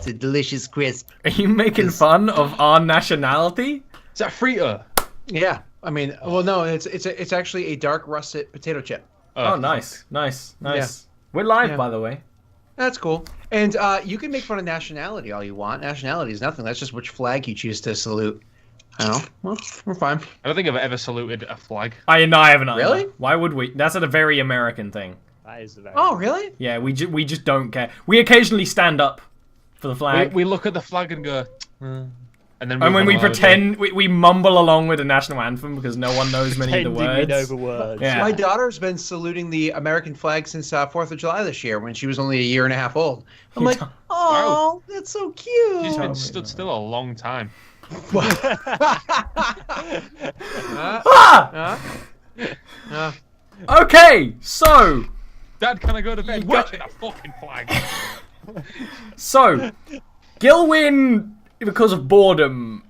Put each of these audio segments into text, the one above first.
It's a delicious crisp. Are you making fun of our nationality? Is that frito? Yeah, I mean, well, no, it's actually a dark russet potato chip. Oh, nice. We're live, by the way. That's cool. And you can make fun of nationality all you want. Nationality is nothing. That's just which flag you choose to salute. I don't know. Well, we're fine. I don't think I've ever saluted a flag. I haven't either. Really? Why would we? That's a very American thing. That is very. Oh, really? Yeah, we just don't care. We occasionally stand up for the flag. We look at the flag and go, and then when we pretend, we mumble along with the national anthem because no one knows many of the words. We know the words. Yeah. My daughter's been saluting the American flag since 4th of July this year when she was only a year and a half old. I'm like, oh, that's so cute. She's been stood still a long time. Okay, so Dad, can I go to bed? Watching that fucking flag. So, Gilwyn, because of boredom,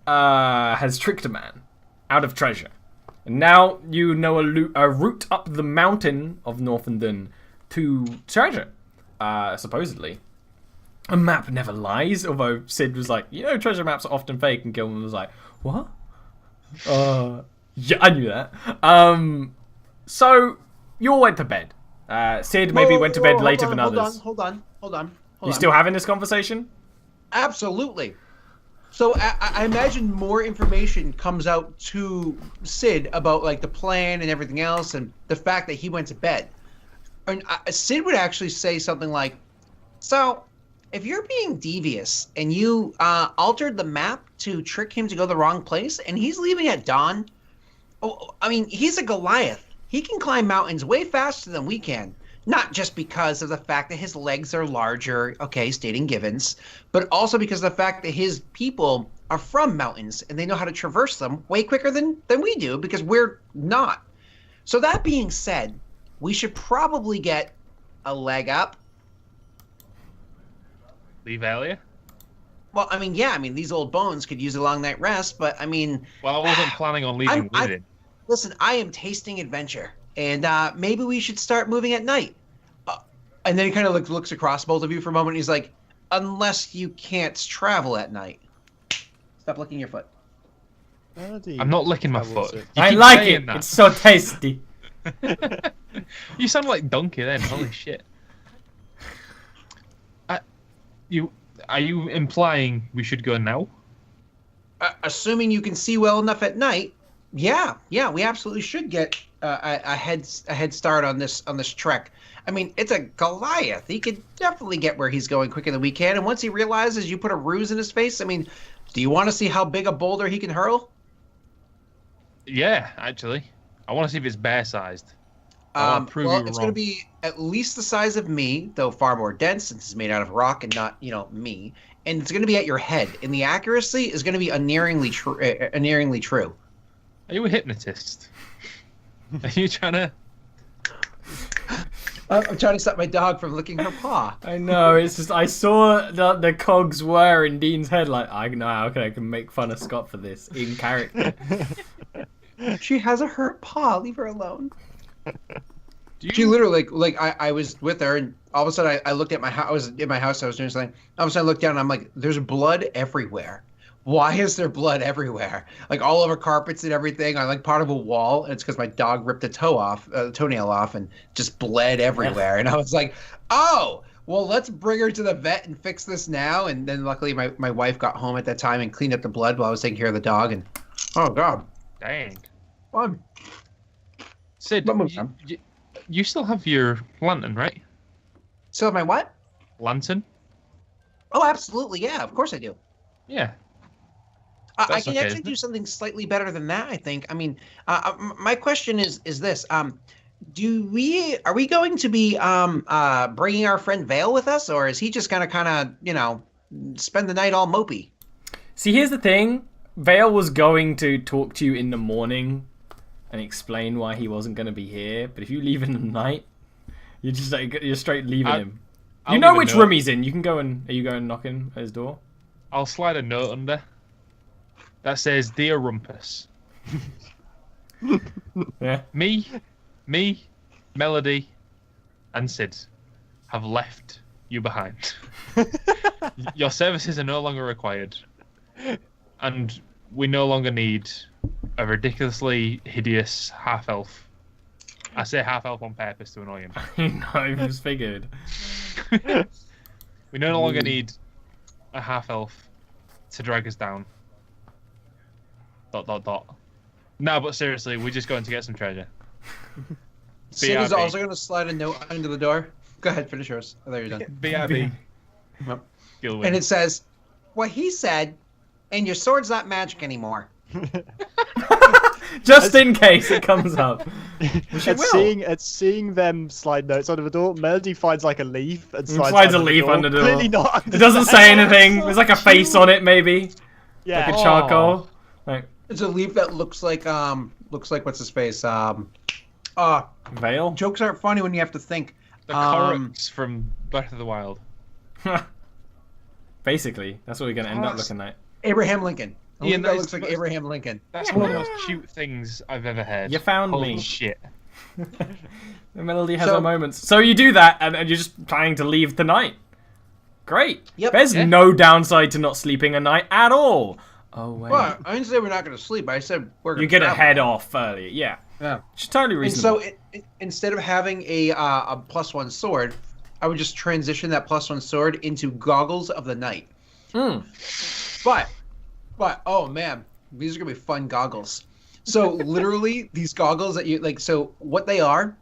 has tricked a man out of treasure. And now you know a route up the mountain of Northenden to treasure, supposedly. A map never lies, although Sid was like, treasure maps are often fake, and Gilwyn was like, what? Yeah, I knew that. So, you all went to bed. Sid maybe went to bed later than others. Hold on. You still having this conversation? Absolutely. So I imagine more information comes out to Sid about like the plan and everything else, and the fact that he went to bed. And Sid would actually say something like, "So, if you're being devious and you altered the map to trick him to go the wrong place, and he's leaving at dawn, I mean, he's a Goliath. He can climb mountains way faster than we can." Not just because of the fact that his legs are larger, okay, stating givens, but also because of the fact that his people are from mountains and they know how to traverse them way quicker than we do because we're not. So that being said, we should probably get a leg up. Leave earlier? Well, I mean, these old bones could use a long night rest, but I mean... Well, I wasn't planning on leaving with it. Listen, I am tasting adventure. And maybe we should start moving at night. And then he kind of looks across both of you for a moment. And he's like, unless you can't travel at night. Stop licking your foot. I'm not licking my foot. I like it. That. It's so tasty. You sound like Donkey then. Holy shit. Are you implying we should go now? Assuming you can see well enough at night, yeah, we absolutely should get a head start on this trek. I mean, it's a Goliath. He could definitely get where he's going quicker than we can. And once he realizes you put a ruse in his face, I mean, do you want to see how big a boulder he can hurl? Yeah, actually, I want to see if it's bear-sized. Well, it's going to be at least the size of me, though far more dense since it's made out of rock and not, me. And it's going to be at your head, and the accuracy is going to be unerringly true. Are you a hypnotist? Are you trying to... I'm trying to stop my dog from licking her paw. I know, it's just, I saw the cogs were in Dean's head, like, I know how I can make fun of Scott for this, in character. She has a hurt paw, leave her alone. She literally, I was with her, and all of a sudden I looked at my house, I was in my house, I was doing something, all of a sudden I looked down and I'm like, there's blood everywhere. Why is there blood everywhere? Like all over carpets and everything. On like part of a wall, and it's because my dog ripped a toenail off, and just bled everywhere. And I was like, "Oh, well, let's bring her to the vet and fix this now." And then luckily, my wife got home at that time and cleaned up the blood while I was taking care of the dog. And oh god, dang. Fun. Sid, you still have your lantern, right? Still have my what? Lantern. Oh, absolutely, yeah. Of course I do. Yeah. I can actually do something slightly better than that, I think. I mean, my question is this: are we going to be bringing our friend Vale with us, or is he just gonna kind of spend the night all mopey? See, here's the thing: Vale was going to talk to you in the morning and explain why he wasn't going to be here. But if you leave in the night, you're straight leaving him. You know which room he's in. You can go and are you going knocking at his door? I'll slide a note under. That says, "Dear Rumpus." Yeah. Me, Melody, and Sid have left you behind. Your services are no longer required. And we no longer need a ridiculously hideous half-elf. I say half-elf on purpose to annoy him. I just figured. We no longer need a half-elf to drag us down. ... No, but seriously, we're just going to get some treasure. Sid is also going to slide a note under the door. Go ahead, finish yours. I thought you were done. BRB. And it says, "What he said, and your sword's not magic anymore." Just in case it comes up. At seeing them slide notes under the door, Melody finds like a leaf and slides a leaf under the door. Clearly not. It doesn't say anything. There's like a face on it, maybe. Yeah. Like a charcoal. Like, it's a leaf that looks like what's his face? Veil? Jokes aren't funny when you have to think. The Koroks from Breath of the Wild. Basically, that's what we're going to end up looking like. Abraham Lincoln. Ian, that looks like Abraham Lincoln. That's one of the most cute things I've ever heard. You found Holy me. Shit. The Melody has her moments. So you do that, and you're just planning to leave tonight. Great. Yep. There's no downside to not sleeping a night at all. Oh, wait. Well, I didn't say we're not going to sleep. I said we're going to You're going to head off early. Yeah. Yeah. It's totally reasonable. And so instead of having a +1 sword, I would just transition that +1 sword into goggles of the night. But oh man, these are gonna be fun goggles. So literally, these goggles that you like. So what they are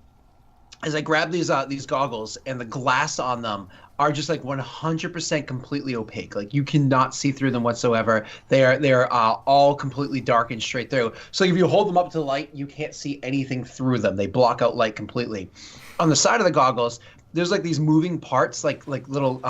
is I grab these goggles, and the glass on them are just like 100% completely opaque. Like you cannot see through them whatsoever. They're all completely dark and straight through. So if you hold them up to the light, you can't see anything through them. They block out light completely. On the side of the goggles, there's like these moving parts, like little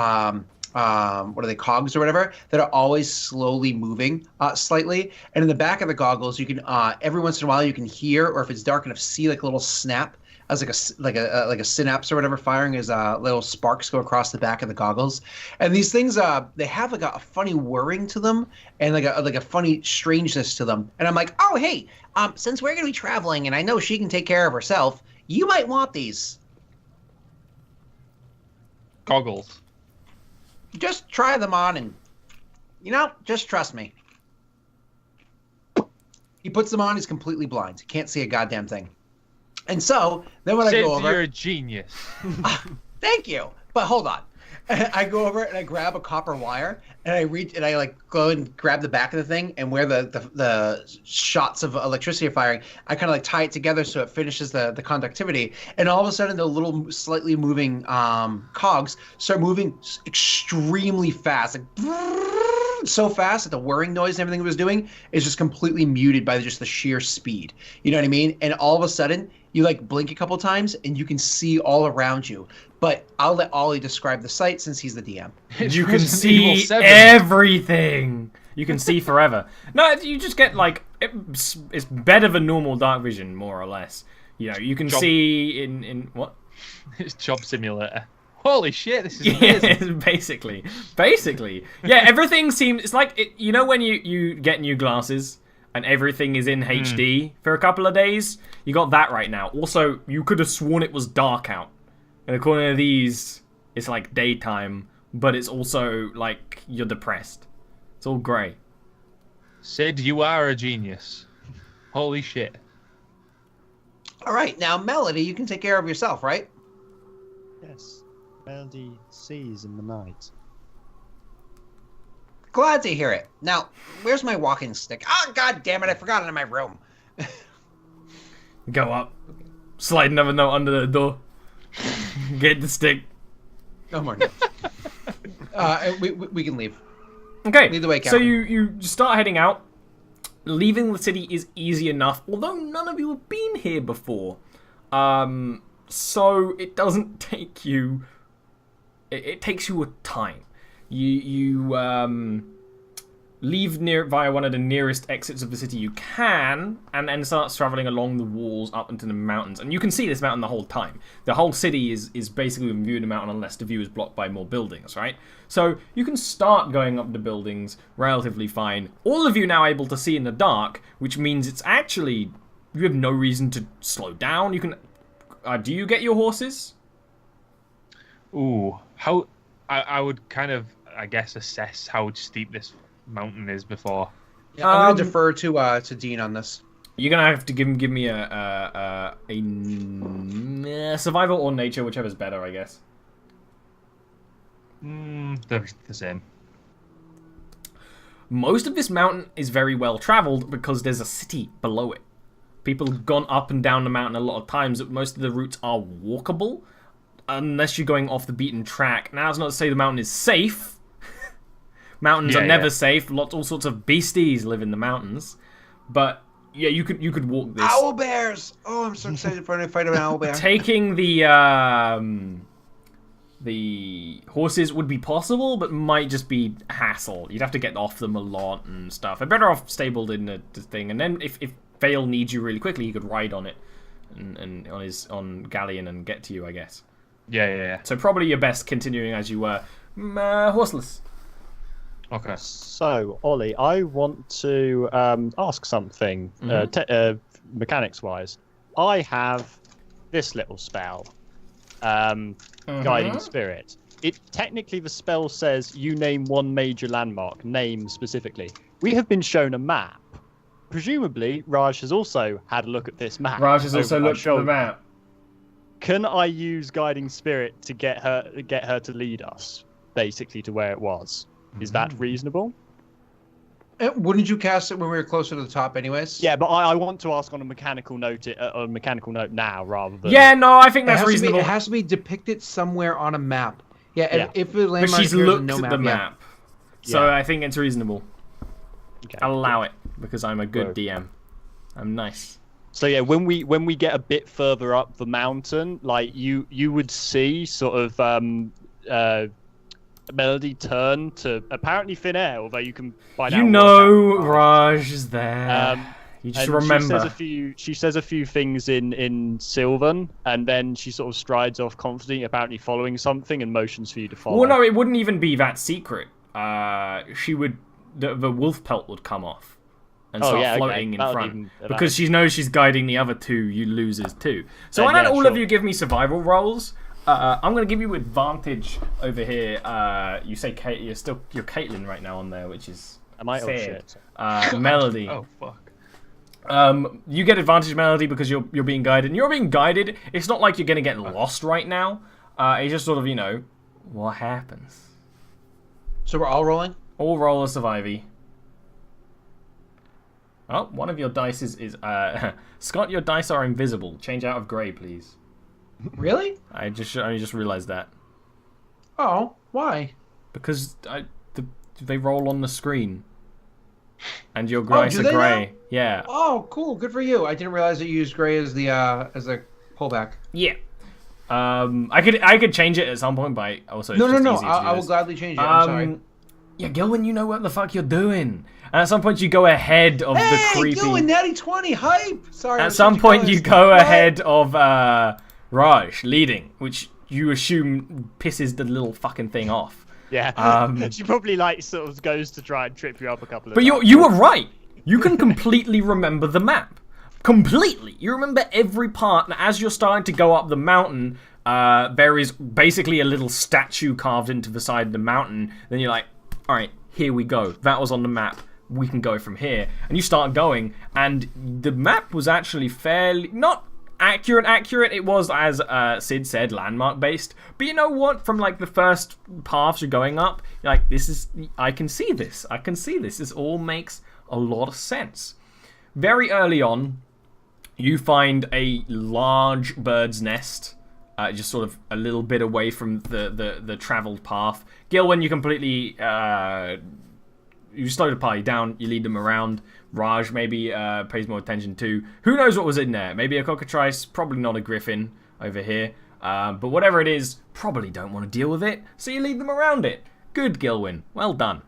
what are they, cogs or whatever, that are always slowly moving slightly. And in the back of the goggles, you can every once in a while you can hear, or if it's dark enough, see like a little snap, as like a synapse or whatever firing, as little sparks go across the back of the goggles. And these things they have like a funny whirring to them, and like a funny strangeness to them. And I'm like, oh hey, since we're gonna be traveling, and I know she can take care of herself, you might want these Goggles. Just try them on, and just trust me. He puts them on. He's completely blind. He can't see a goddamn thing. And so then when I go over, you're a genius. Thank you. But hold on. I go over and I grab a copper wire, and I reach and I like go and grab the back of the thing, and where the shots of electricity are firing, I kind of like tie it together so it finishes the conductivity. And all of a sudden, the little slightly moving cogs start moving extremely fast, like so fast that the whirring noise and everything it was doing is just completely muted by just the sheer speed. You know what I mean? And all of a sudden, you like blink a couple times, and you can see all around you. But I'll let Ollie describe the sight since he's the DM. You can see everything. You can see forever. No, you just get like it's better than normal dark vision, more or less. You know, you can see in what? It's Job Simulator. Holy shit, this is amazing. Basically. Yeah, everything seems... It's like, you know when you get new glasses and everything is in HD for a couple of days? You got that right now. Also, you could have sworn it was dark out. And according to these, it's like daytime, but it's also like you're depressed. It's all grey. Sid, you are a genius. Holy shit. All right, now, Melody, you can take care of yourself, right? Yes. Melody sees in the night. Glad to hear it. Now, where's my walking stick? Oh, god damn it, I forgot it in my room. Go up. Slide another note under the door. Get the stick. No more. We can leave. Okay, Lead the way, so Captain. you start heading out. Leaving the city is easy enough, although none of you have been here before. So it doesn't take you... It takes you a time. You leave via one of the nearest exits of the city you can, and then start traveling along the walls up into the mountains. And you can see this mountain the whole time. The whole city is basically in view of the mountain unless the view is blocked by more buildings, right? So you can start going up the buildings relatively fine. All of you now able to see in the dark, which means it's actually... You have no reason to slow down. You can... do you get your horses? Ooh, how I would kind of, I guess, assess how steep this mountain is before. Yeah, I'm gonna defer to Dean on this. You're gonna have to give me a survival or nature, whichever's better, I guess. They're the same. Most of this mountain is very well traveled because there's a city below it. People have gone up and down the mountain a lot of times. Most of the routes are walkable, unless you're going off the beaten track. Now, that's not to say the mountain is safe. Mountains are never safe. All sorts of beasties live in the mountains, but yeah, you could walk this. Owl bears! Oh, I'm so excited for a fight of an owl bear. Taking the horses would be possible, but might just be hassle. You'd have to get off them a lot and stuff. They're better off stabled in the thing, and then if Vale needs you really quickly, he could ride on it and on Galleon and get to you, I guess. Yeah. So probably your best continuing as you were horseless. Okay. So, Ollie, I want to ask something mechanics-wise. I have this little spell, Guiding Spirit. It technically, the spell says you name one major landmark, name specifically. We have been shown a map. Presumably, Raj has also had a look at this map. Raj has also looked at the map. Can I use Guiding Spirit to get her to lead us, basically, to where it was? Is that reasonable? Wouldn't you cast it when we were closer to the top, anyways? Yeah, but I want to ask on a mechanical note now rather than. Yeah, no, I think that's reasonable. It has to be depicted somewhere on a map. Yeah. If the but landmark she's appears looked on no at map, the map, so Yeah. I think it's reasonable. Okay. I'll allow it because I'm a good DM. I'm nice. So yeah, when we get a bit further up the mountain, like you would see sort of Melody turn to apparently thin air, although you can find out. You know, Raj is there. You just and remember. She says a few things in Sylvan, and then she sort of strides off confidently, apparently following something, and motions for you to follow. Well, no, it wouldn't even be that secret. She would. The wolf pelt would come off and start floating in front because she knows she's guiding the other two you losers too. So why don't all of you give me survival rolls? I'm going to give you advantage over here. You say Kate, you're Caitlin right now on there, which is Am I? sad. Oh shit. Melody. Oh fuck. You get advantage, Melody, because you're being guided. And you're being guided. It's not like you're going to get lost right now. It's just sort of, what happens. So we're all rolling? All roll a survivy. Oh, one of your dice is Scott, your dice are invisible. Change out of grey, please. Really? I just realized that. Oh, why? Because they roll on the screen. And your dice are do they grey. now? Yeah. Oh, cool. Good for you. I didn't realize that you used gray as the pullback. Yeah. I could change it at some point, but also No. easy to I will use. gladly change it. I'm sorry. Yeah, Gilwin, you know what the fuck you're doing. And at some point you go ahead of the creepy. Hey, Gilwin, natty 20, hype. Sorry. At some point you go ahead of Raj leading, which you assume pisses the little fucking thing off. Yeah. She probably sort of goes to try and trip you up a couple of But times. you were right. You can completely remember the map. Completely. You remember every part, and as you're starting to go up the mountain, there is basically a little statue carved into the side of the mountain. Then you're like, all right, here we go. That was on the map. We can go from here. And you start going, and the map was actually fairly... Not accurate. It was, as Sid said, landmark-based. But you know what? From, the first paths you're going up, you're like, I can see this. This all makes a lot of sense. Very early on, you find a large bird's nest, just sort of a little bit away from the traveled path. Gilwin, you completely you slow the party down. You lead them around. Raj maybe pays more attention to. Who knows what was in there? Maybe a cockatrice. Probably not a griffin over here. But whatever it is, probably don't want to deal with it. So you lead them around it. Good, Gilwin. Well done.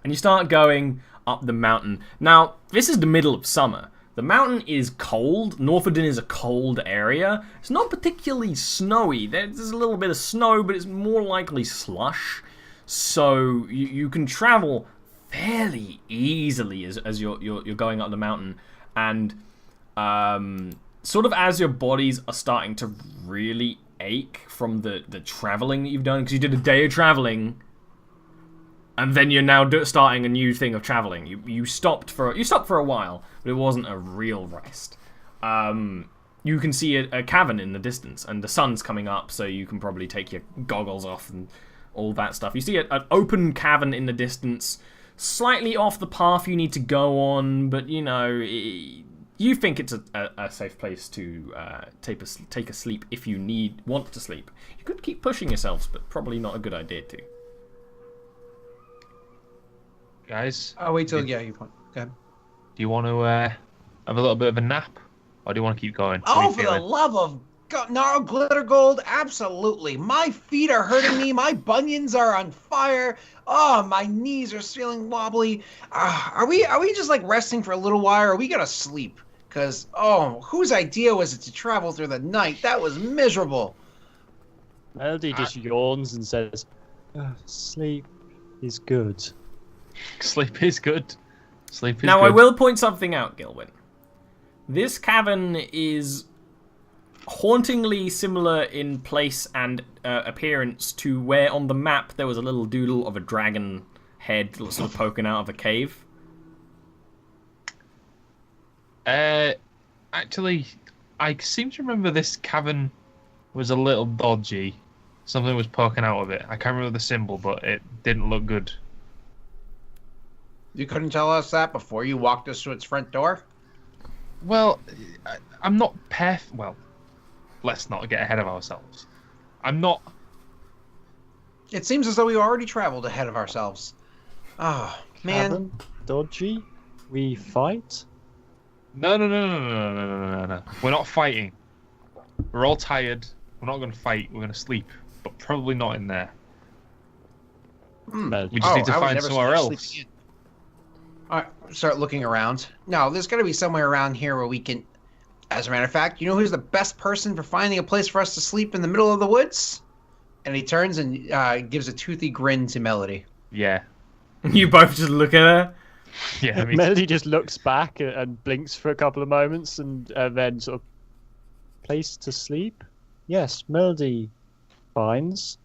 And you start going up the mountain. Now, this is the middle of summer. The mountain is cold. Northenden is a cold area. It's not particularly snowy. There's a little bit of snow, but it's more likely slush. So you can travel fairly easily as you're going up the mountain. And sort of as your bodies are starting to really ache from the traveling that you've done, because you did a day of traveling, and then you're now starting a new thing of traveling. You stopped for a while, but it wasn't a real rest. You can see a cavern in the distance, and the sun's coming up, so you can probably take your goggles off and all that stuff. You see an open cavern in the distance, slightly off the path you need to go on, but you think it's a safe place to take a sleep if you want to sleep. You could keep pushing yourselves, but probably not a good idea to. Guys, I'll wait till you point. Go ahead. do you want to have a little bit of a nap, or do you want to keep going? What are Oh, you for the feeling? love of God, no, glitter gold, absolutely. My feet are hurting me. My bunions are on fire. Oh, my knees are feeling wobbly. Are we just like resting for a little while, or are we gonna sleep? Because, whose idea was it to travel through the night? That was miserable. Melody just yawns and says, "Sleep is good." Sleep is good. Sleep is Now, good. I will point something out, Gilwin. This cavern is hauntingly similar in place and appearance to where on the map there was a little doodle of a dragon head sort of poking out of a cave. Actually, I seem to remember this cavern was a little dodgy. Something was poking out of it. I can't remember the symbol, but it didn't look good. You couldn't tell us that before you walked us to its front door? Well, I'm not well, let's not get ahead of ourselves. I'm not... It seems as though we already traveled ahead of ourselves. Oh, man. Cavern, dodgy. We fight. No. We're not fighting. We're all tired. We're not going to fight. We're going to sleep. But probably not in there. Melody. We just need to I was find never somewhere supposed to else. sleep in. All right, start looking around. No, there's got to be somewhere around here where we can... As a matter of fact, you know who's the best person for finding a place for us to sleep in the middle of the woods? And he turns and gives a toothy grin to Melody. Yeah. You both just look at her. Yeah, I mean, Melody just looks back and blinks for a couple of moments, and then sort of place to sleep. Yes, Melody finds.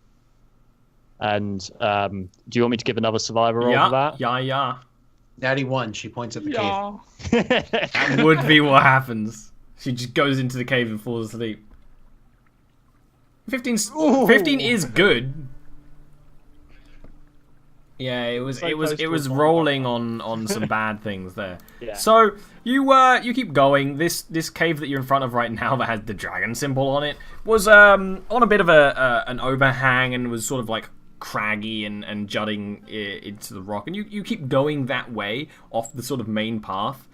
And do you want me to give another survivor roll for that? Yeah. Natty 1, she points at the cave. That would be what happens. She just goes into the cave and falls asleep. 15 is good. Yeah, it was rolling on some bad things there. Yeah. So you keep going. This cave that you're in front of right now that has the dragon symbol on it was on a bit of an overhang and was sort of like craggy and jutting into the rock. And you keep going that way off the sort of main path,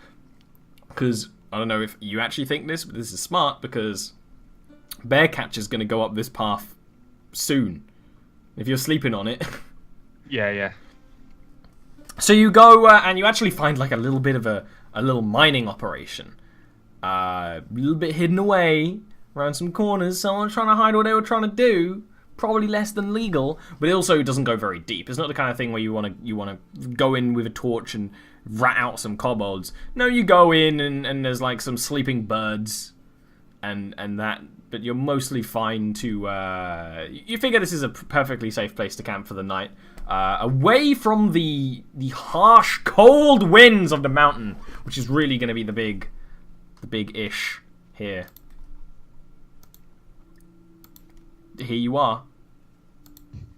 because I don't know if you actually think this, but this is smart, because Bearcatcher's going to go up this path soon if you're sleeping on it. yeah. So you go and you actually find like a little bit of a little mining operation, a little bit hidden away around some corners. Someone trying to hide what they were trying to do. Probably less than legal, but it also doesn't go very deep. It's not the kind of thing where you want to go in with a torch and rat out some kobolds. No, you go in and there's like some sleeping birds, and that. But you're mostly fine to. You figure this is a perfectly safe place to camp for the night, away from the harsh, cold winds of the mountain, which is really going to be the big ish here. Here you are.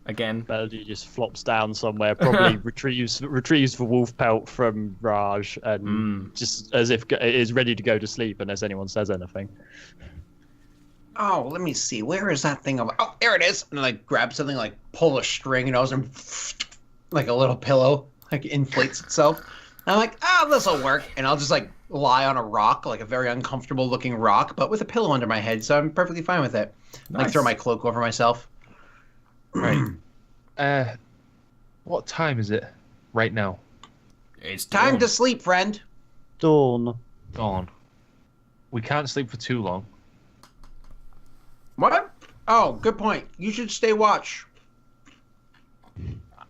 Again. Melody just flops down somewhere, probably retrieves the wolf pelt from Raj, and just as if is ready to go to sleep unless anyone says anything. Oh, let me see. Where is that thing? Oh, there it is. And like grab something, like pull a string, and like a little pillow, like inflates itself. And I'm like, this'll work. And I'll just like lie on a rock, like a very uncomfortable looking rock, but with a pillow under my head, so I'm perfectly fine with it. Nice. Like throw my cloak over myself. Right. What time is it right now? It's Time dawn. to sleep, friend. Dawn. Dawn. We can't sleep for too long. What? Oh, good point. You should stay watch.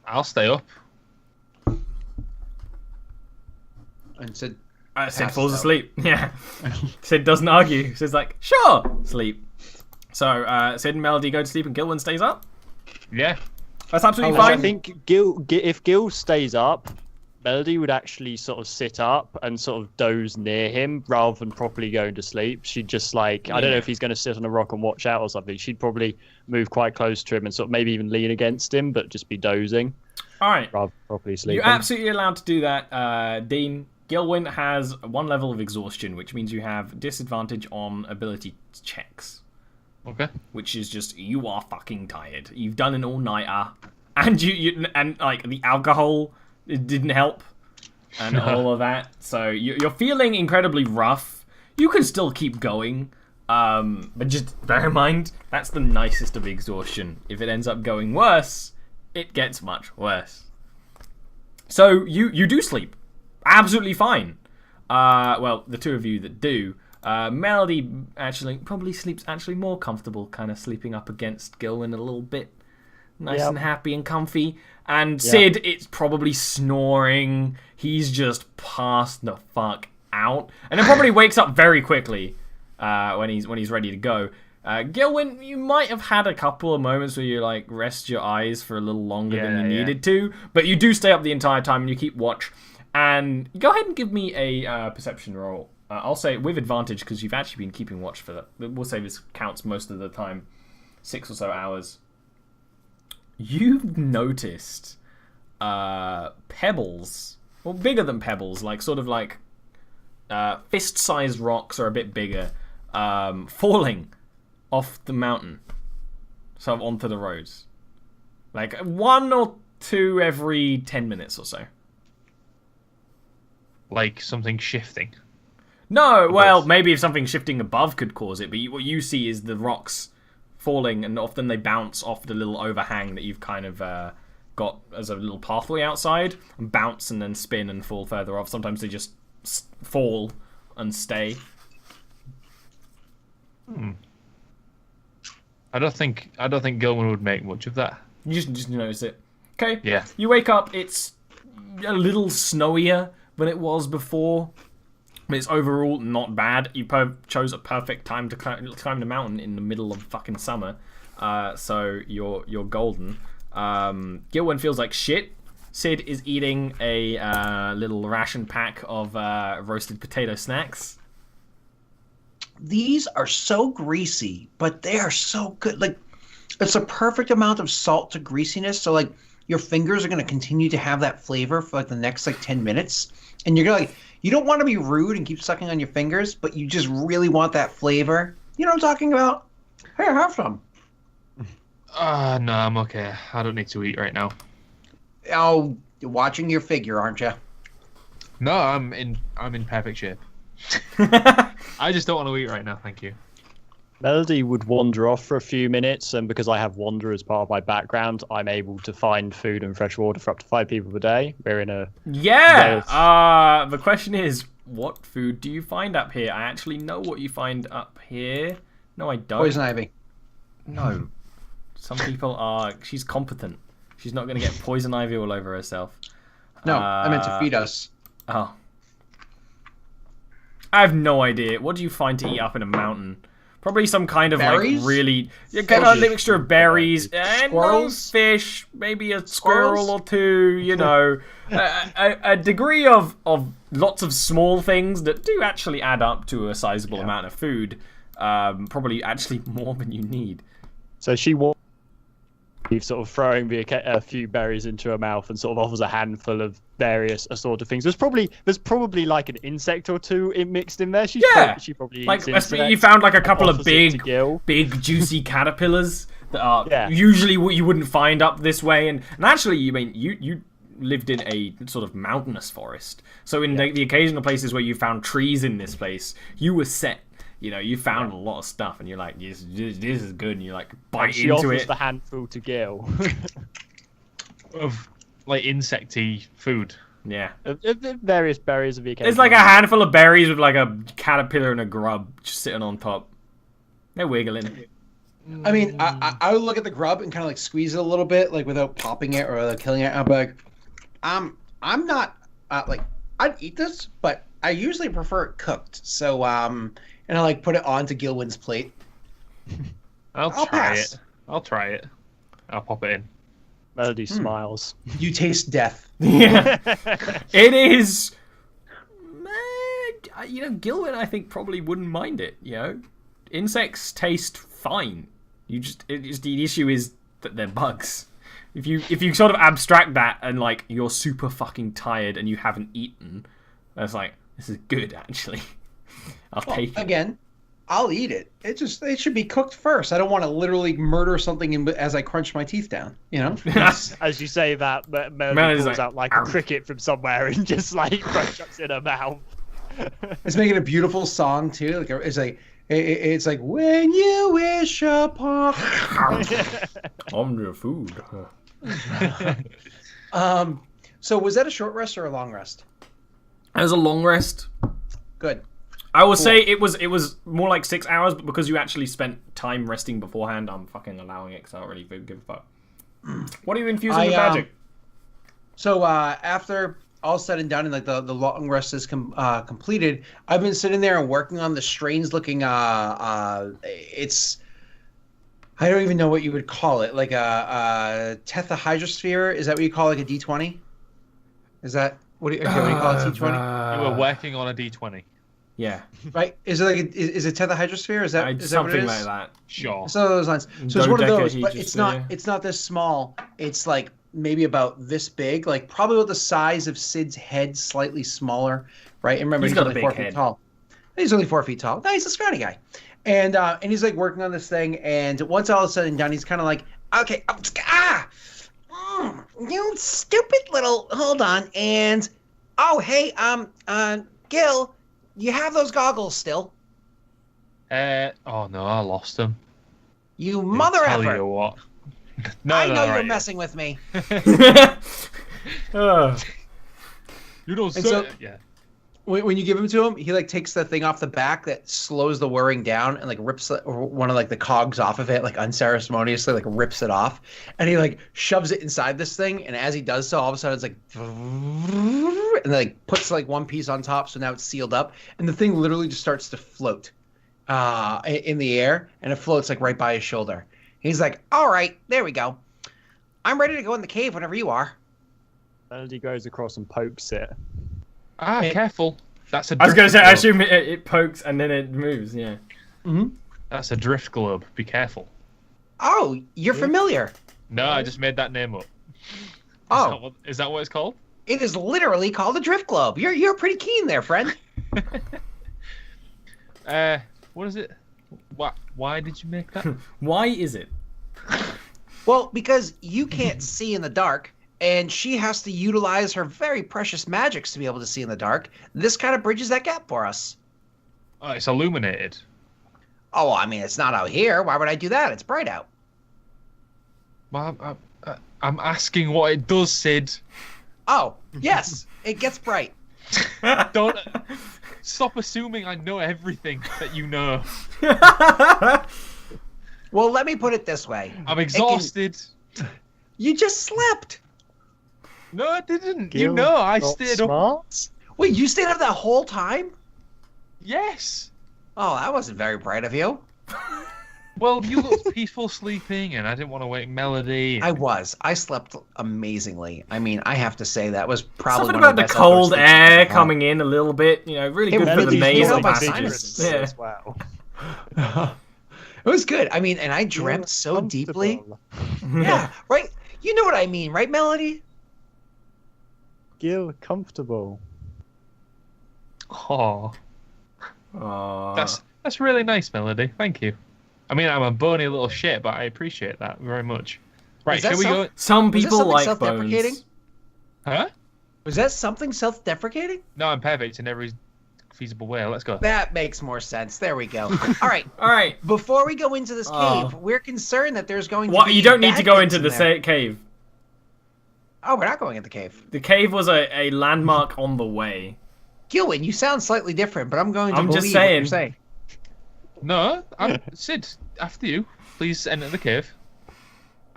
I'll stay up. And Sid, Sid passes falls out. asleep. Yeah. Sid doesn't argue. Sid's like, sure, sleep. So Sid and Melody go to sleep and Gilwyn stays up. Yeah. That's absolutely I fine. think if Gil stays up, Melody would actually sort of sit up and sort of doze near him rather than properly going to sleep. She'd just like, I don't know if he's going to sit on a rock and watch out or something. She'd probably move quite close to him and sort of maybe even lean against him, but just be dozing. All right. Rather than properly sleeping. You're absolutely allowed to do that, Dean. Gilwyn has 1 level of exhaustion, which means you have disadvantage on ability checks. Okay. Which is just, you are fucking tired. You've done an all-nighter, and and like the alcohol, it didn't help, and all of that. So you're feeling incredibly rough. You can still keep going, but just bear in mind that's the nicest of exhaustion. If it ends up going worse, it gets much worse. So you do sleep, absolutely fine. Well, the two of you that do. Melody actually probably sleeps more comfortable, kind of sleeping up against Gilwyn a little bit. Nice and happy and comfy. And Sid, it's probably snoring. He's just passed the fuck out. And then probably wakes up very quickly when he's ready to go. Gilwyn, you might have had a couple of moments where you like rest your eyes for a little longer than you needed to. But you do stay up the entire time and you keep watch. And go ahead and give me a perception roll. I'll say with advantage because you've actually been keeping watch for that. We'll say this counts most of the time. 6 or so hours. You've noticed pebbles, well, bigger than pebbles, like sort of like fist-sized rocks or a bit bigger, falling off the mountain, sort of onto the roads. Like 1 or 2 every 10 minutes or so. Like something shifting. No, well, maybe if something shifting above could cause it, but what you see is the rocks falling, and often they bounce off the little overhang that you've kind of got as a little pathway outside, and bounce and then spin and fall further off. Sometimes they just fall and stay. I don't think Gilman would make much of that. You just notice it. Okay. Yeah. You wake up. It's a little snowier than it was before. But it's overall not bad. You chose a perfect time to climb the mountain in the middle of fucking summer. So you're golden. Gilwyn feels like shit. Sid is eating a little ration pack of roasted potato snacks. These are so greasy, but they are so good. Like, it's a perfect amount of salt to greasiness. So like your fingers are going to continue to have that flavor for like the next like 10 minutes. And you're going to like, you don't want to be rude and keep sucking on your fingers, but you just really want that flavor. You know what I'm talking about? Hey, have some. No, I'm okay. I don't need to eat right now. Oh, you're watching your figure, aren't you? No, I'm in perfect shape. I just don't want to eat right now, thank you. Melody would wander off for a few minutes, and because I have wander as part of my background, I'm able to find food and fresh water for up to 5 people per day. We're in a... Yeah! The question is, what food do you find up here? I actually know what you find up here. No, I don't. Poison ivy. No. Some people are... She's competent. She's not going to get poison ivy all over herself. No, I meant to feed us. Oh. I have no idea. What do you find to eat up in a mountain? Probably some kind of berries? Like really... You get a mixture of berries and no fish, maybe a squirrel or two, you know. A degree of lots of small things that do actually add up to a sizable amount of food. Probably actually more than you need. So she sort of throwing a few berries into her mouth and sort of offers a handful of various assorted things. There's probably like an insect or two mixed in there. She probably like eats you found like a couple of big big juicy caterpillars that are usually what you wouldn't find up this way. And actually, you mean you lived in a sort of mountainous forest, so in the occasional places where you found trees in this place, you were set. You know, you found a lot of stuff, and you're like, this is good, and you like bite she into offers it. the handful to Gil. Of like insecty food. Yeah. Various berries of the occasion. It's like a handful of berries with like a caterpillar and a grub just sitting on top. They're wiggling. I mean, I would look at the grub and kind of like squeeze it a little bit, like without popping it or like killing it. I'd be like, I'm not like I'd eat this, but I usually prefer it cooked. So and I like put it onto Gilwyn's plate. I'll try pass. it. I'll try it. I'll pop it in. Melody smiles. You taste death. Yeah. It is. Gilwin, I think, probably wouldn't mind it. Insects taste fine. The issue is that they're bugs. If you sort of abstract that and like you're super fucking tired and you haven't eaten, that's like, this is good actually. I'll take it. Again, I'll eat it. It should be cooked first. I don't want to literally murder something as I crunch my teeth down. As you say that, Melody Melody's pulls like, out like a cricket from somewhere and just like chucks in her mouth. It's making a beautiful song too. Like it's like when you wish upon. On your food. So was that a short rest or a long rest? It was a long rest. Good. I will say it was more like 6 hours, but because you actually spent time resting beforehand, I'm fucking allowing it because I don't really give a fuck. What are you infusing with magic? So after all said and done and like the long rest is completed, I've been sitting there and working on the strange looking it's, I don't even know what you would call it, like a tetrahydrosphere. Is that what you call like a D20? Is that what do you call it? T20? You were working on a D20. Yeah. Right? Is it like is it tetrahydrosphere? Is that what Something it is? like that. Sure. Some of those lines. So it's one of those, but Dodecahedrosphere. it's not this small. It's like maybe about this big, like probably about the size of Sid's head, slightly smaller, right? And remember, He's he's got a only big 4 feet head. tall. He's only 4 feet tall. No, he's a scrawny guy. And he's like working on this thing, and once all is said and done, he's kind of like, okay, you stupid little, hold on, and oh hey, Gil, you have those goggles still? Oh no, I lost them. You mother Tell effer! you what. No, I know you're right. messing with me. You don't And say so- it. Yeah. When you give him to him, he like takes the thing off the back that slows the whirring down and like rips one of like the cogs off of it, like unceremoniously, like rips it off, and he like shoves it inside this thing. And as he does so, all of a sudden it's like, and then like puts like one piece on top, so now it's sealed up, and the thing literally just starts to float, in the air, and it floats like right by his shoulder. He's like, "All right, there we go. I'm ready to go in the cave whenever you are." Melody goes across and pokes it. Careful. That's a I was going to say, drift I globe. assume it pokes and then it moves, yeah. Mm-hmm. That's a drift globe. Be careful. Oh, you're familiar. No, I just made that name up. Oh, Is that what it's called? it is literally called a drift globe. You're pretty keen there, friend. What is it? Why did you make that? Why is it? Well, because you can't see in the dark, and she has to utilize her very precious magics to be able to see in the dark. This kind of bridges that gap for us. Oh, it's illuminated. Oh, I mean, it's not out here. Why would I do that? It's bright out. Well, I'm asking what it does, Sid. Oh, yes, it gets bright. Don't stop assuming I know everything that you know. Well, let me put it this way. I'm exhausted. You just slept. No, I didn't. Gil, You know, I not stayed up. smart. Wait, you stayed up that whole time? Yes. Oh, that wasn't very bright of you. Well, you looked peaceful sleeping, and I didn't want to wake Melody. I slept amazingly. I mean, I have to say that was probably Something one of about the best cold outdoor sleeps air I've ever had. coming in a little bit, really It good for really the healed nasal my passages. sinuses. Yeah. As well. It was good. I mean, and I dreamt so deeply. Comfortable. Yeah, right. You know what I mean, right, Melody? Gil, comfortable. Oh, Aw. that's really nice, Melody. Thank you. I mean, I'm a bony little shit, but I appreciate that very much. Right, Is that shall we go? Some Was this people something like self-deprecating? bones. Huh? Was that something self-deprecating? No, I'm perfect in every feasible way. Let's go. That makes more sense. There we go. All right. All right. Before we go into this Oh. cave, we're concerned that there's going to What? be You don't need to bad go things into in the there. cave. Oh, we're not going in the cave. The cave was a landmark on the way. Gilwin, you sound slightly different, but I'm going to I'm just believe what you're saying. saying. No, Sid. After you, please enter the cave.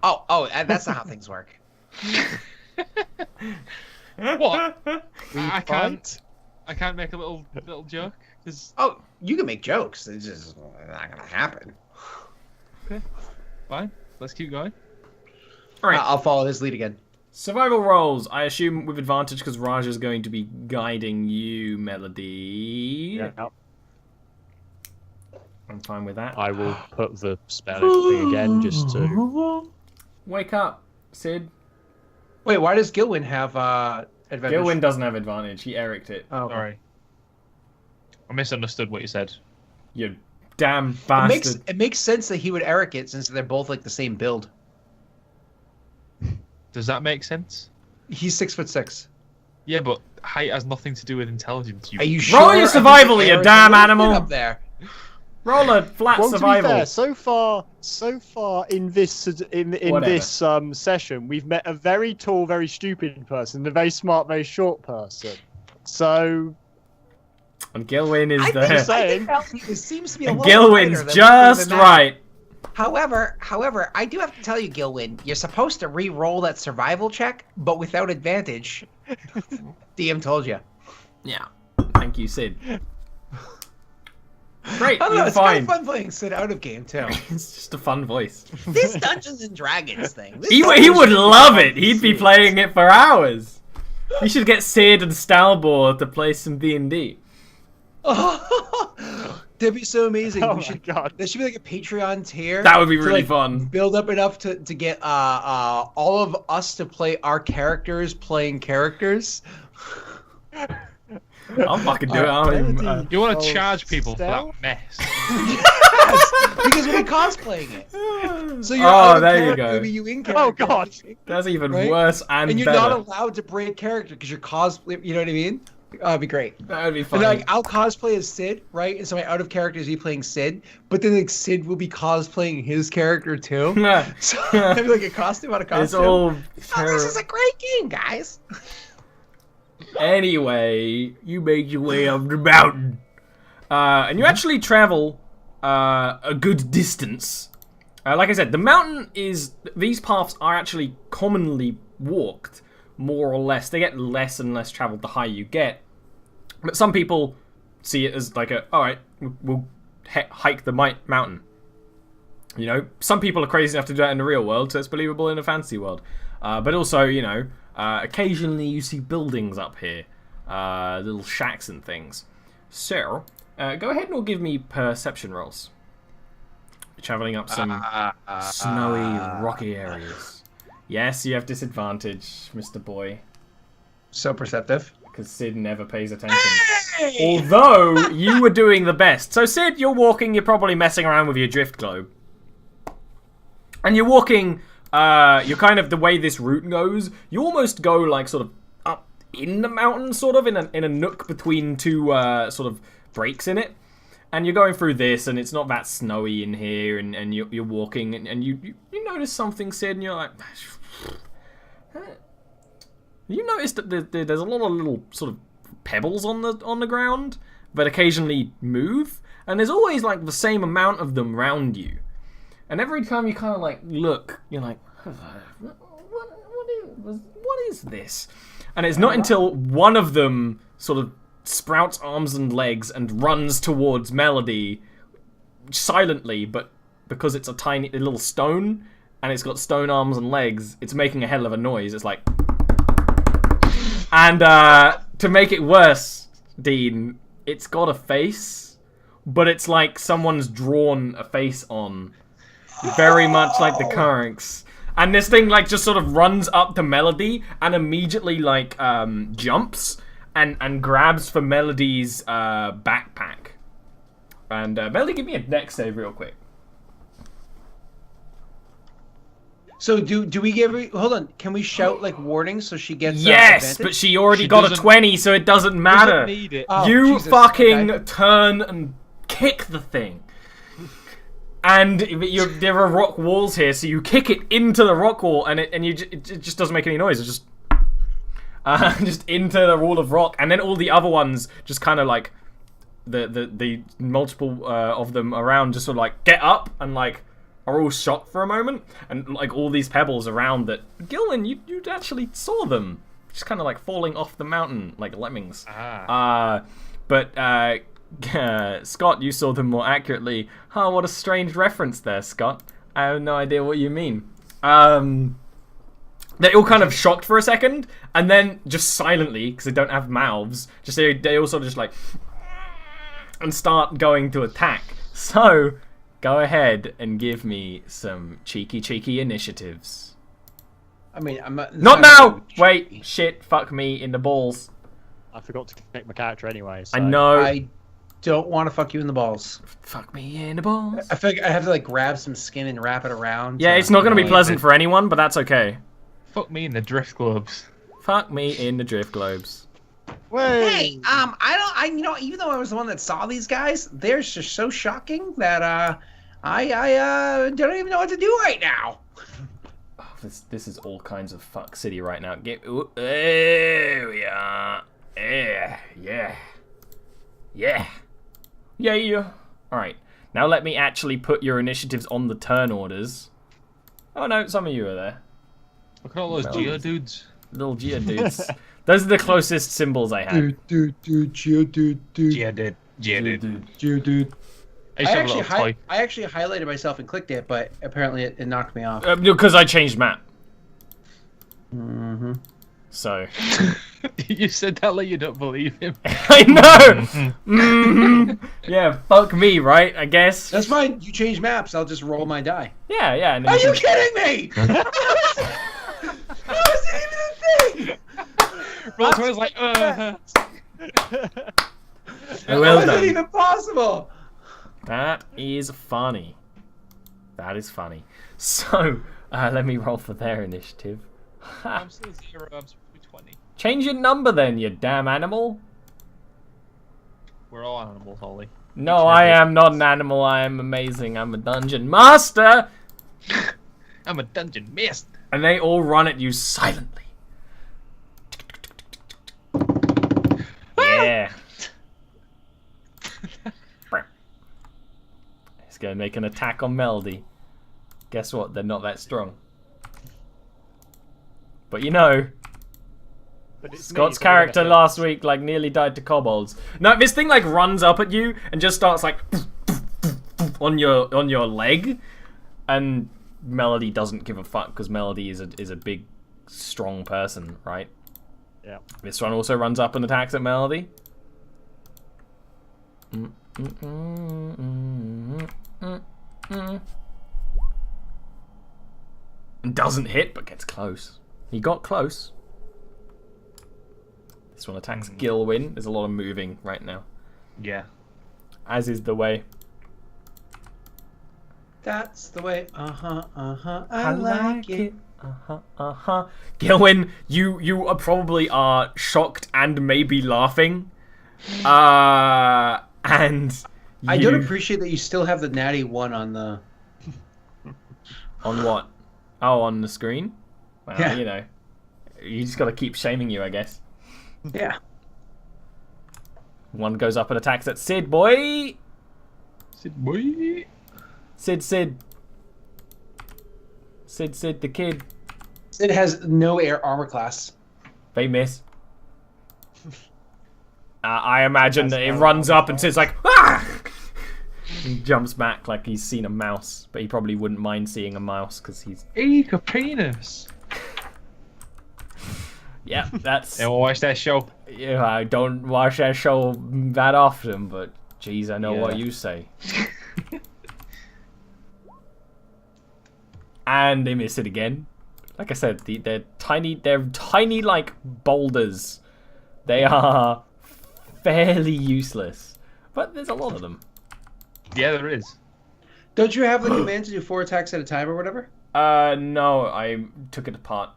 Oh, that's not how things work. What? We I fight? can't make a little joke because Oh, you can make jokes. It's just not going to happen. Fine. Let's keep going. All right. I'll follow his lead again. Survival rolls. I assume with advantage because Raj is going to be guiding you, Melody. Yeah. I'm fine with that. I will put the spell thing again just to. Wake up, Sid. Wait, why does Gilwyn have advantage? Gilwyn doesn't have advantage. He Eric'd it. Oh, okay. Sorry. I misunderstood what you said. You damn It bastard. makes sense that he would Eric it since they're both like the same build. Does that make sense? He's 6'6". Yeah, but height has nothing to do with intelligence. Are you Roll sure? your I think survival, you Eric's damn a little animal. bit up there. Roll a flat Well, to be survival. fair, so far in this session, we've met a very tall, very stupid person, and a very smart, very short person. So And Gilwyn is I there. think saying. it seems to be a And little lighter Gilwyn's than just that. right. However, I do have to tell you, Gilwyn, you're supposed to re-roll that survival check, but without advantage. DM told you. Yeah. Thank you, Sid. Great, I don't know, you're it's kind fine. of fun playing Sid out of game too. It's just a fun voice. This Dungeons and Dragons thing. This He fucking would shit love is it. He'd be serious. playing it for hours. We should get Sid and Stalbor to play some D&D. That'd be so amazing. Oh we my should, God. There should be like a Patreon tier. That would be to, really like, fun. Build up enough to get all of us to play our characters playing characters. I'll fucking do it. I don't even, You want Oh, to charge people for stealth? that mess? Yes, because we're cosplaying it. So you're out of there you character, go. maybe you in character. Oh, God. That's even Right? worse and And you're better. not allowed to break character because you're cosplay. You know what I mean? It'd be great. That would be And fun. like I'll cosplay as Sid, right? And so my out of character is me playing Sid, but then like Sid will be cosplaying his character too. So it'd be like a costume on a costume. It's all Oh, this is a great game, guys. Anyway, you make your way up the mountain. And you actually travel a good distance. Like I said, the mountain is... These paths are actually commonly walked, more or less. They get less and less traveled the higher you get. But some people see it as like a, alright, we'll hike the mountain. You know, some people are crazy enough to do that in the real world, so it's believable in a fantasy world. But also, you know, occasionally you see buildings up here. Little shacks and things. So, go ahead and give me perception rolls. Traveling up some snowy, rocky areas. Yes, you have disadvantage, Mr. Boy. So perceptive. Because Sid never pays attention. Although, you were doing the best. So, Sid, you're walking, you're probably messing around with your drift globe. And you're walking, you're kind of, the way this route goes, you almost go, like, sort of up in the mountain, sort of, in a nook between two, sort of, breaks in it. And you're going through this, and it's not that snowy in here, and you're walking, and you notice something, Sid, and you're like... You notice that there's a lot of little sort of pebbles on the ground that occasionally move, and there's always like the same amount of them around you. And every time you kind of like look, you're like, what is this? And it's not until one of them sort of sprouts arms and legs and runs towards Melody silently, but because it's a tiny little stone and it's got stone arms and legs, it's making a hell of a noise. It's like... And to make it worse, Dean, it's got a face, but it's like someone's drawn a face on, very much like the Currents. And this thing like just sort of runs up to Melody and immediately like jumps and grabs for Melody's backpack. And Melody, give me a dex save real quick. So do we give her... Hold on. Can we shout like warnings so she gets Yes, advantage? but she already She got a doesn't- 20, so it doesn't matter. Doesn't need it. Oh, You Jesus, fucking okay. turn and kick the thing. And there are rock walls here, so you kick it into the rock wall, and it just doesn't make any noise. It's just just into the wall of rock, and then all the other ones just kind of like the multiple of them around just sort of like get up and like are all shot for a moment, and like all these pebbles around that. Gillen, you actually saw them just kind of like falling off the mountain like lemmings. But Scott, you saw them more accurately. Oh, what a strange reference there, Scott. I have no idea what you mean. They're all kind of shocked for a second, and then just silently, because they don't have mouths, they all sort of just like, and start going to attack. So, go ahead and give me some cheeky initiatives. I mean, I'm not. Not now! Wait, shit, fuck me in the balls. I forgot to connect my character anyway. So. I know. I don't want to fuck you in the balls. Fuck me in the balls. I feel like I have to like grab some skin and wrap it around. Yeah, it's not going to be pleasant for anyone, but that's okay. Fuck me in the drift globes. Fuck me in the drift globes. Hey, even though I was the one that saw these guys, they're just so shocking that I don't even know what to do right now. Oh, this is all kinds of fuck city right now. There we are. Yeah. Alright, now let me actually put your initiatives on the turn orders. Oh no, some of you are there. Look at all those Geodudes. Little Geodudes. Those are the closest symbols I had. Geodude. I actually I actually highlighted myself and clicked it, but apparently it knocked me off. Because I changed map. Mm-hmm. So. You said that like you don't believe him. I know! Yeah, fuck me, right? I guess. That's fine. You change maps, I'll just roll my die. Yeah. And then Are you kidding me? How is it even a thing? Roll was like, Well How is done. it even possible? That is funny. That is funny. So, let me roll for their initiative. I'm still 0, I'm supposed to be 20. Change your number then, you damn animal. We're all animals, Ollie. No, I am not an animal. I am amazing. I'm a dungeon master. I'm a dungeon master. And they all run at you silently. Yeah. He's going to make an attack on Melody. Guess what? They're not that strong. But you know, Scott's character last week like nearly died to kobolds. No, this thing like runs up at you and just starts like on your leg, and Melody doesn't give a fuck because Melody is a big, strong person, right? Yeah. This one also runs up and attacks at Melody. And doesn't hit, but gets close. He got close. This one attacks Gilwyn. There's a lot of moving right now. Yeah. As is the way. That's the way. I like it. Gilwyn, you are probably shocked and maybe laughing. And I don't appreciate that you still have the natty 1 on the. On what? Oh, on the screen? Well, Yeah. you know. You just gotta keep shaming you, I guess. Yeah. One goes up and attacks at Sid, boy! Sid boy. Sid. Sid, the kid. It has no air armor class. They miss. I imagine that it runs up and Sid's like, ah! He jumps back like he's seen a mouse, but he probably wouldn't mind seeing a mouse because he's. Eek, a penis. Yeah, that's. Anyone watch that show? Yeah, I don't watch that show that often, but geez, I know what you say. And they miss it again. Like I said, they're tiny like boulders. They are fairly useless, but there's a lot of them. Yeah, there is. Don't you have the command to do 4 attacks at a time or whatever? No, I took it apart.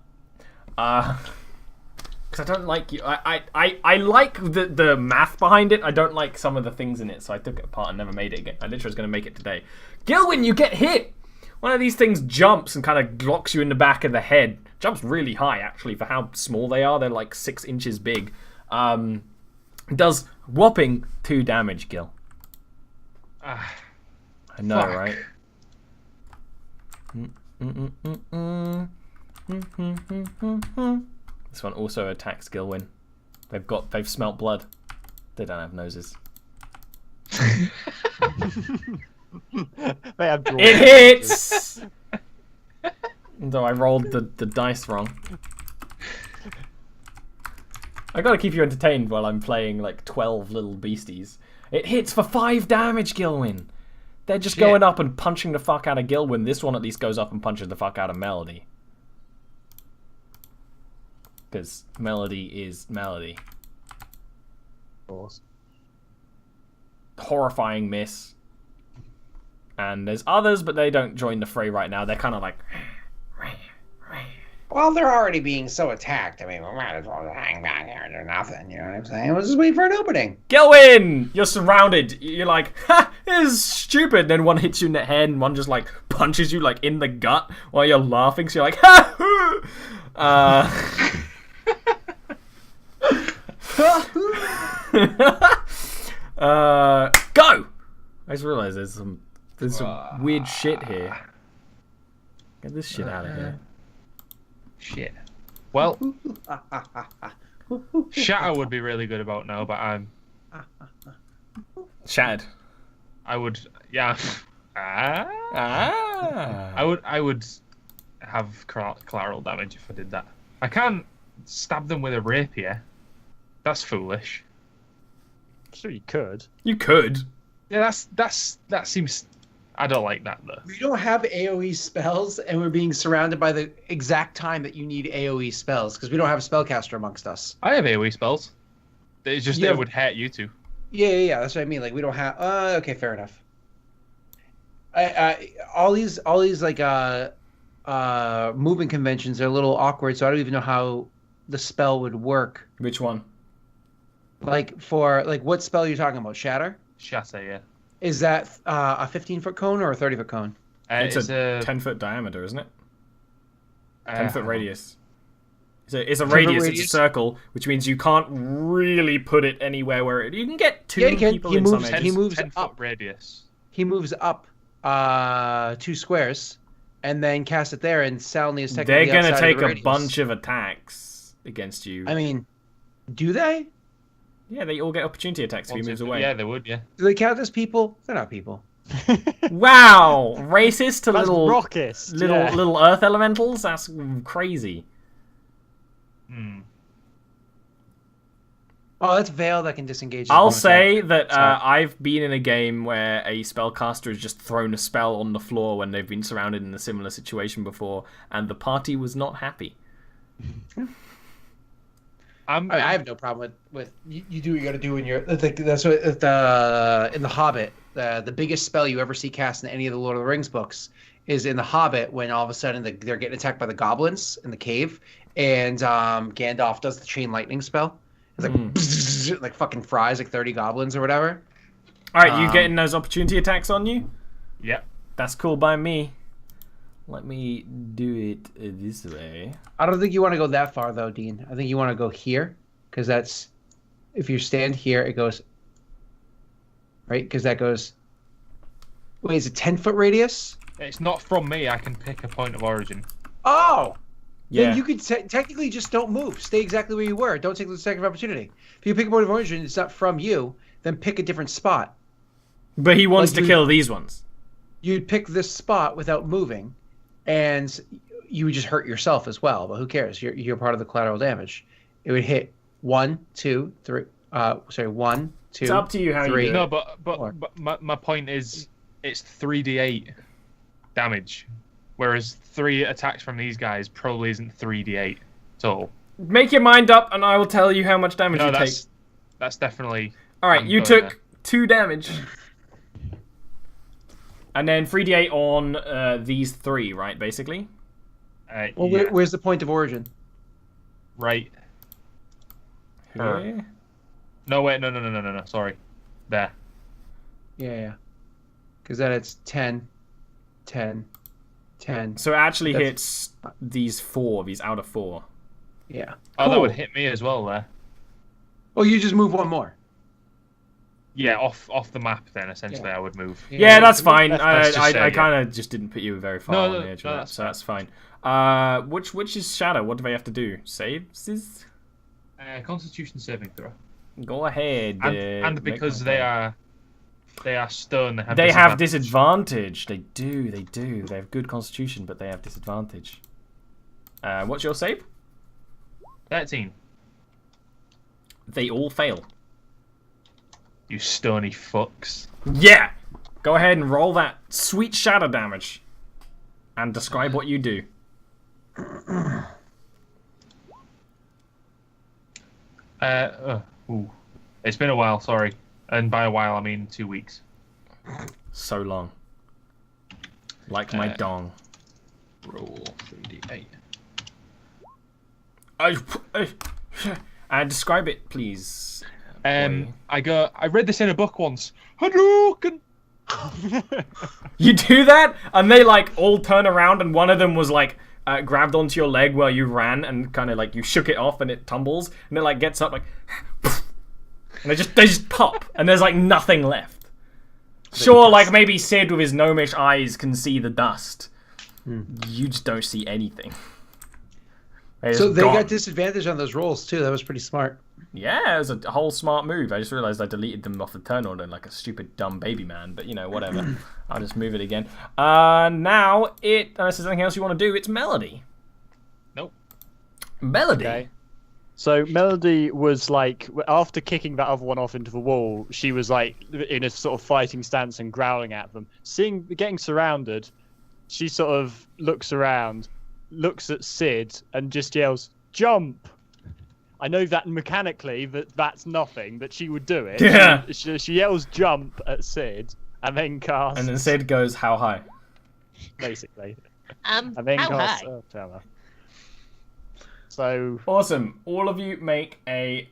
Because I don't like you. I like the math behind it. I don't like some of the things in it, so I took it apart and never made it again. I literally was going to make it today. Gilwyn, you get hit! One of these things jumps and kind of glocks you in the back of the head. Jumps really high, actually, for how small they are. They're like 6 inches big. Does whopping 2 damage, Gil. Ah, I know, fuck. right? This one also attacks Gilwyn. They've smelt blood. They don't have noses. They have It hits! Though I rolled the dice wrong. I gotta keep you entertained while I'm playing like 12 little beasties. It hits for 5 damage, Gilwin. They're just going up and punching the fuck out of Gilwin. This one at least goes up and punches the fuck out of Melody. Because Melody is Melody. Of course. Horrifying miss. And there's others, but they don't join the fray right now. They're kind of like... Well, they're already being so attacked. I mean, we might as well hang back here and do nothing. You know what I'm saying? We'll just wait for an opening. Gilwin! You're surrounded. You're like, ha! This is stupid. Then one hits you in the head and one just like punches you like in the gut while you're laughing. So you're like, ha! Go! I just realized there's some weird shit here. Get this shit out of here. Shit. Well, Shatter would be really good about now, but I'm Shattered. I would, yeah. I would have collateral damage if I did that. I can't stab them with a rapier. That's foolish. Sure, you could. You could. Yeah, that seems. I don't like that though. We don't have AoE spells, and we're being surrounded by the exact time that you need AoE spells because we don't have a spellcaster amongst us. I have AoE spells. It's just Yeah. it would hurt you too. Yeah. That's what I mean. Like we don't have. Okay, fair enough. All these like movement conventions are a little awkward, so I don't even know how the spell would work. Which one? Like for like what spell you're talking about? Shatter? Shatter, yeah. Is that a 15-foot cone or a 30-foot cone? It's a 10-foot diameter, isn't it? 10-foot radius. It's a radius. It's a circle, which means you can't really put it anywhere where you can get two people in some edges. He moves 10-foot up. radius. He moves up 2 squares, and then casts it there, and Salny is technically They're gonna outside take of the a radius. bunch of attacks against you. I mean, do they? Yeah, they all get opportunity attacks if he moves away. Yeah, they would. Yeah. Do they count as people? They're not people. Wow, racist to That's little raucous. little earth elementals. That's crazy. Hmm. Oh, that's Veil that can disengage. I'll say that Sorry. I've been in a game where a spellcaster has just thrown a spell on the floor when they've been surrounded in a similar situation before, and the party was not happy. I have no problem with you do what you got to do in your. That's what in the Hobbit. The biggest spell you ever see cast in any of the Lord of the Rings books is in the Hobbit when all of a sudden they're getting attacked by the goblins in the cave, and Gandalf does the chain lightning spell. It's like like fucking fries like 30 goblins or whatever. All right, you getting those opportunity attacks on you? Yep. That's cool by me. Let me do it this way. I don't think you want to go that far though, Dean. I think you want to go here because that's if you stand here, it goes right because that goes. Wait, is it 10-foot radius? It's not from me. I can pick a point of origin. Oh, Yeah. then you could technically just don't move. Stay exactly where you were. Don't take the second opportunity. If you pick a point of origin, it's not from you. Then pick a different spot. But he wants Like to kill these ones. You'd pick this spot without moving, and you would just hurt yourself as well. But who cares? You're part of the collateral damage. It would hit 1, 2, 3. 1, 2. It's up to you how three. you do it. No, but my point is, it's 3d8 damage, whereas 3 attacks from these guys probably isn't 3d8 at all. Make your mind up, and I will tell you how much damage No, you take. that's definitely. All right, I'm you going took 2 damage. And then 3d8 on these 3, right, basically? there. Well, Yeah, where's the point of origin? right. Here. No, wait, no. Sorry, there. Yeah. Because then it's 10, 10, 10. So it actually That's- hits these 4, these outer 4. Yeah. Oh, that Cool. would hit me as well there. Oh, you just move one more. Yeah, off the map then. Essentially, I would move. Yeah, that's fine. That's just I fair, kind of just didn't put you very far No, on no, the edge no, of that, that's so that's fine. Which is Shadow? What do they have to do? Saves? Constitution saving throw. Go ahead. And because they are stone, They have disadvantage. They do. They have good constitution, but they have disadvantage. What's your save? 13. They all fail. You stony fucks. Yeah! Go ahead and roll that sweet shadow damage. And describe what you do. Ooh. It's been a while, sorry. And by a while, I mean 2 weeks. So long. Like my dong. Roll 3d8. Describe it, please. I read this in a book once. Hadouken! You do that, and they like all turn around, and one of them was like grabbed onto your leg while you ran, and kind of like you shook it off, and it tumbles, and it like gets up like, and they just pop, and there's like nothing left. Sure, like maybe Sid with his gnomish eyes can see the dust. You just don't see anything. So they got disadvantage on those rolls too. That was pretty smart. Yeah, it was a whole smart move. I just realized I deleted them off the turn order like a stupid dumb baby man. But you know, whatever. I'll just move it again. Now unless there's anything else you want to do, it's Melody. Nope. Melody. Okay. So Melody was like, after kicking that other one off into the wall, she was like in a sort of fighting stance and growling at them. Getting surrounded, she sort of looks around, looks at Sid, and just yells, "Jump!" I know that mechanically that's nothing, but she would do it. Yeah. She yells "jump" at Sid, and then casts. And then Sid goes, "How high?" Basically. And then how casts high? Earth Tower. So Awesome. All of you make a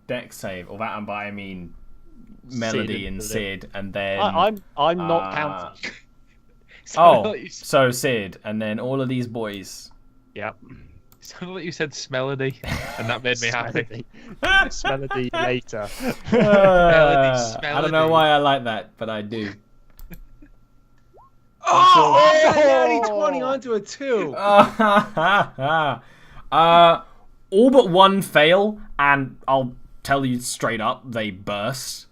dex save. Or that, and by I mean Melody and Sid, and then I'm not counting. So Sid, and then all of these boys. Yep. It sounded like you said Smelody, and that made me happy. Smelody later. I don't know why I like that, but I do. Oh, natty 20 onto a 2. All but one fail, and I'll tell you straight up, they burst.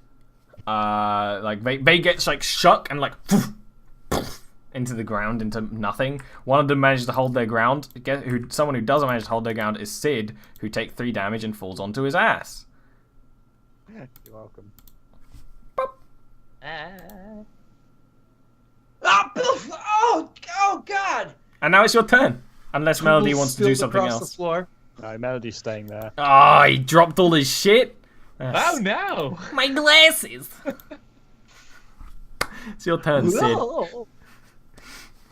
Like they get like shook and like into the ground, into nothing. One of them manages to hold their ground. Someone who doesn't manage to hold their ground is Sid, who takes 3 damage and falls onto his ass. You're welcome. Oh, God! And now it's your turn, unless Melody wants to do something across else. The floor. No, Melody's staying there. Oh, he dropped all his shit. Oh no! My glasses. It's your turn, Sid.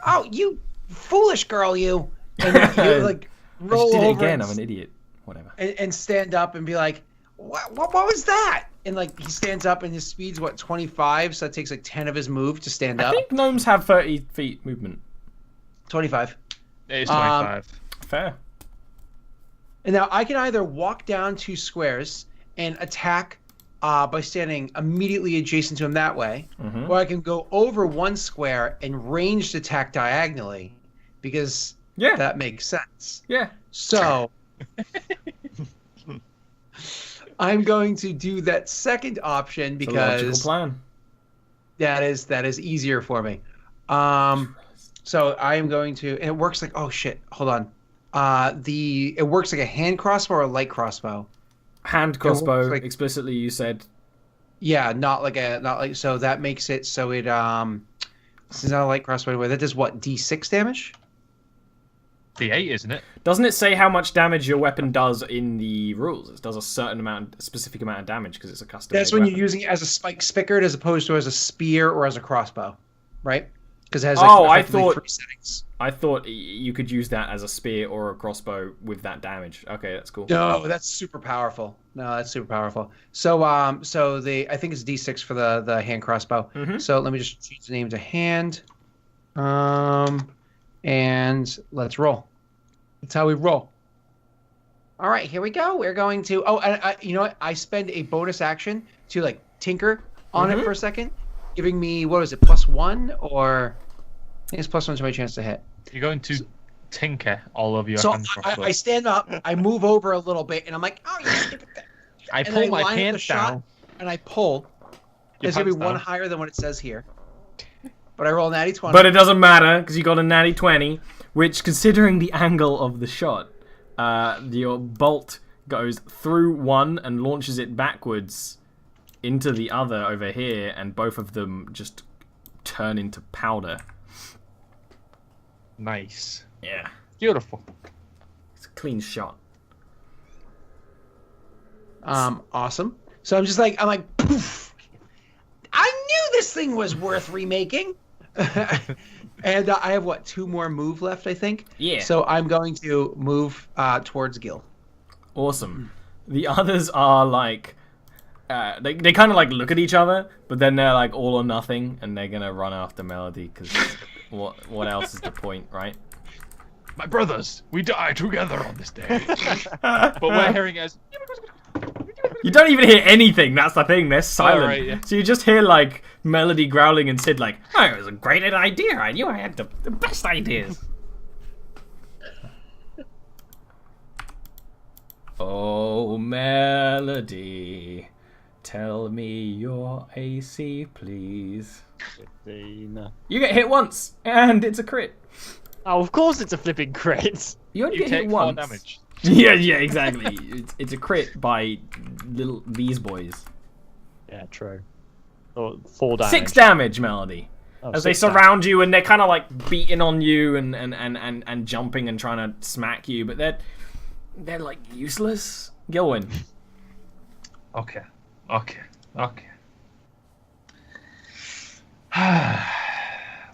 Oh, you foolish girl, you! And you like roll I just did it over again. I'm an idiot. Whatever. and stand up and be like, what was that? And like he stands up and his speed's 25, so it takes like 10 of his move to stand up. I think gnomes have 30 feet movement. 25. It is 25. Fair. And now I can either walk down 2 squares and attack by standing immediately adjacent to him that way, or I can go over 1 square and ranged attack diagonally, because that makes sense. Yeah. So I'm going to do that second option It's a logical because plan. that is easier for me. So I am going to, and it works like, oh shit, hold on. It works like a hand crossbow or a light crossbow. Hand crossbow, explicitly you said. Yeah, not like so that makes it so it this is not a light crossbow. That does what, D6 damage? D8, isn't it? Doesn't it say how much damage your weapon does in the rules? It does a specific amount of damage because it's a custom. That's when you're using it as a spike spigot as opposed to as a spear or as a crossbow, right? Because it has like effectively 3 settings. I thought you could use that as a spear or a crossbow with that damage. Okay, that's cool. No, that's super powerful. So I think it's D6 for the hand crossbow. So let me just change the name to hand. And let's roll. That's how we roll. All right, here we go. We're going to. Oh, and you know what? I spend a bonus action to like tinker on it for a second, giving me what is it, +1 or? I think it's +1 to my chance to hit. You're going to tinker all over your So hand crossbow. I stand up, I move over a little bit, and I'm like, oh, you stupid thing. I And pull I my line up the pants shot, down. and I pull. Your It's gonna be pants one down. higher than what it says here. but I roll natty 20. But it doesn't matter because you got a natty 20, which, considering the angle of the shot, your bolt goes through one and launches it backwards into the other over here, and both of them just turn into powder. Nice. Yeah. Beautiful. It's a clean shot. Awesome. So I'm like, poof. I knew this thing was worth remaking. And I have, 2 more move left, I think? Yeah. So I'm going to move towards Gil. Awesome. The others are like, they kind of like look at each other, but then they're like all or nothing, and they're gonna run after Melody because what else is the point, right? My brothers, we die together on this day. But we're hearing as. You don't even hear anything. That's the thing. They're silent. right, yeah. So you just hear like Melody growling and Sid like, "Oh, it was a great idea. I knew I had the best ideas." Oh, Melody, tell me your AC, please. 15. You get hit once, and it's a crit. Oh, of course it's a flipping crit. You only You get hit take 4 once. damage. Yeah, exactly. It's a crit by these boys. Yeah, true. Or 4 damage. 6 damage, Melody. Oh, As they 6 damage. surround you and they're kind of like beating on you and jumping and trying to smack you, but they're like useless. Gilwin. Okay.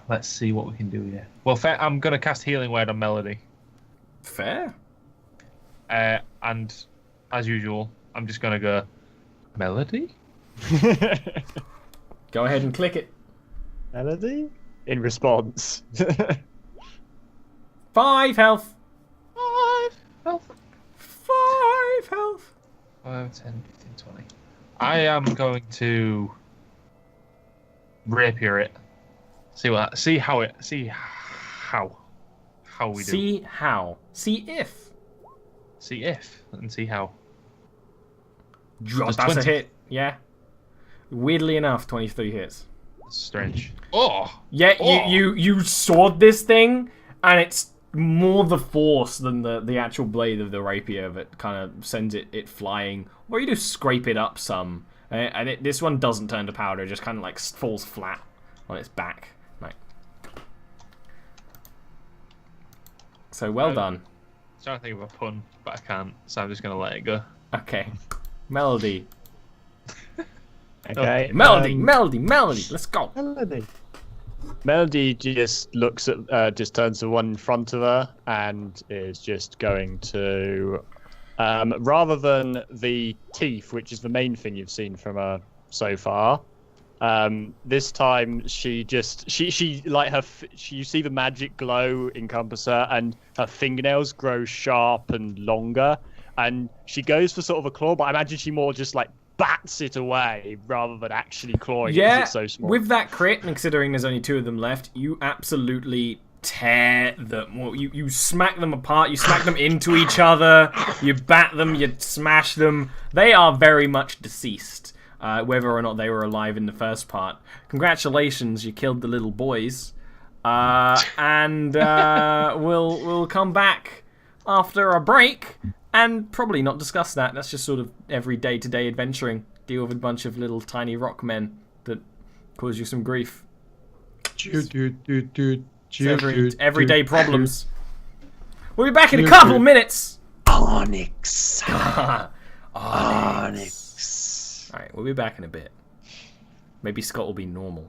Let's see what we can do here. Well, I'm gonna cast Healing Word on Melody. Fair. And as usual, I'm just gonna go Melody. Go ahead and click it. Melody? In response. 5 health. 5 health. 5 health. 5, 10, 15, 20. I am going to rapier it. See how we do. See how. See if. See if and see how. That's Does a 20 hit. Yeah. Weirdly enough, 23 hits. Strange. Oh. Yeah, Oh. you sword this thing, and it's more the force than the actual blade of the rapier that kind of sends it flying. Or you just scrape it up some, and this one doesn't turn to powder. It just kind of like falls flat on its back. Like. So well done. I'm trying to think of a pun, but I can't, so I'm just gonna let it go. Okay, Melody. Okay. Melody, let's go. Melody just looks at, just turns to one in front of her and is just going to, rather than the teeth, which is the main thing you've seen from her so far, this time she like you see the magic glow encompass her, and her fingernails grow sharp and longer, and she goes for sort of a claw, but I imagine she more just like bats it away rather than actually clawing it because it's so small. With that crit, and considering there's only 2 of them left, you absolutely tear them. Well, you smack them apart, you smack them into each other, you bat them, you smash them. They are very much deceased, whether or not they were alive in the first part. Congratulations, you killed the little boys. And we'll come back after a break and probably not discuss that. That's just sort of every day-to-day adventuring. Deal with a bunch of little tiny rock men that cause you some grief. Everyday problems. We'll be back in a couple minutes. Onyx. Onyx. Alright, we'll be back in a bit. Maybe Scott will be normal.